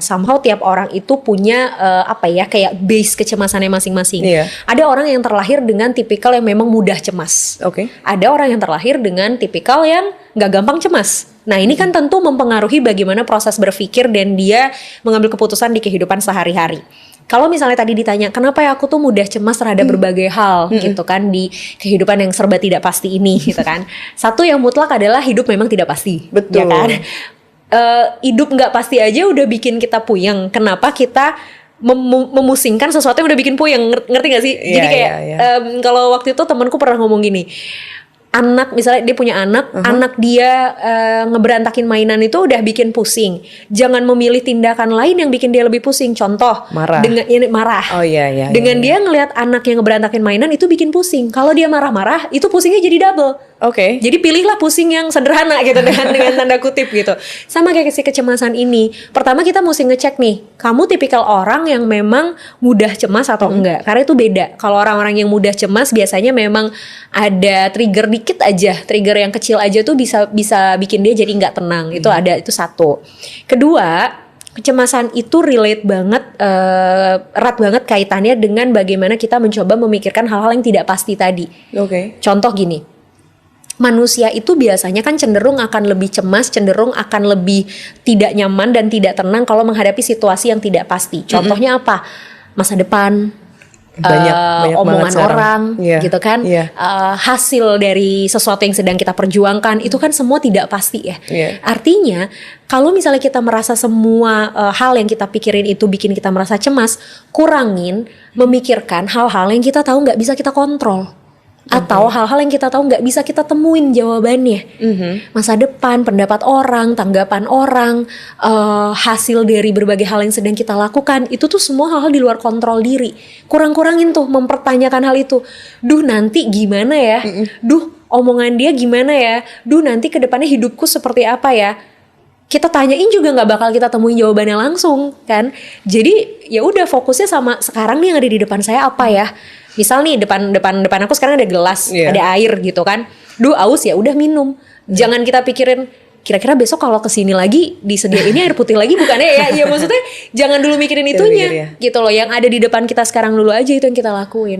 Somehow tiap orang itu punya kayak base kecemasannya masing-masing. Ada orang yang terlahir dengan tipikal yang memang mudah cemas. Ada orang yang terlahir dengan tipikal yang nggak gampang cemas. Nah ini kan tentu mempengaruhi bagaimana proses berpikir dan dia mengambil keputusan di kehidupan sehari-hari. Kalau misalnya tadi ditanya kenapa ya aku tuh mudah cemas terhadap berbagai hal gitu kan di kehidupan yang serba tidak pasti ini gitu kan. Satu yang mutlak adalah hidup memang tidak pasti. Betul. Ya kan? Hidup nggak pasti aja udah bikin kita puyeng. Kenapa kita memusingkan sesuatu yang udah bikin puyeng? Ngerti gak sih? Jadi kayak kalau waktu itu temanku pernah ngomong gini, anak misalnya dia punya anak, anak dia ngeberantakin mainan itu udah bikin pusing. Jangan memilih tindakan lain yang bikin dia lebih pusing. Contoh, dengan ini marah. Dengan dia ngelihat anak yang ngeberantakin mainan itu bikin pusing. Kalau dia marah-marah, itu pusingnya jadi double. Jadi pilihlah pusing yang sederhana gitu dengan tanda kutip gitu. Sama kayak si kecemasan ini. Pertama kita mesti ngecek nih, kamu tipikal orang yang memang mudah cemas atau enggak? Karena itu beda. Kalau orang-orang yang mudah cemas biasanya memang ada trigger dikit aja, trigger yang kecil aja tuh bisa bikin dia jadi nggak tenang. Itu ada, itu satu. Kedua, kecemasan itu relate banget, erat banget kaitannya dengan bagaimana kita mencoba memikirkan hal-hal yang tidak pasti tadi. Contoh gini. Manusia itu biasanya kan cenderung akan lebih cemas, cenderung akan lebih tidak nyaman dan tidak tenang kalau menghadapi situasi yang tidak pasti. Contohnya apa? Masa depan, banyak omongan orang, gitu kan? Hasil dari sesuatu yang sedang kita perjuangkan itu kan semua tidak pasti ya. Artinya kalau misalnya kita merasa semua hal yang kita pikirin itu bikin kita merasa cemas, kurangin memikirkan hal-hal yang kita tahu nggak bisa kita kontrol. Atau hal-hal yang kita tahu nggak bisa kita temuin jawabannya. Masa depan, pendapat orang, tanggapan orang, hasil dari berbagai hal yang sedang kita lakukan, itu tuh semua hal-hal di luar kontrol diri. Kurang-kurangin tuh mempertanyakan hal itu. Duh nanti gimana ya? Duh omongan dia gimana ya? Duh nanti kedepannya hidupku seperti apa ya? Kita tanyain juga nggak bakal kita temuin jawabannya langsung kan. Jadi ya udah fokusnya sama sekarang nih yang ada di depan saya apa ya. Misal nih depan aku sekarang ada gelas, ada air gitu kan. Duh aus ya udah minum. Jangan kita pikirin kira-kira besok kalau kesini lagi disediain air putih lagi bukannya ya. Ya maksudnya jangan dulu mikirin itunya gitu loh. Yang ada di depan kita sekarang dulu aja itu yang kita lakuin.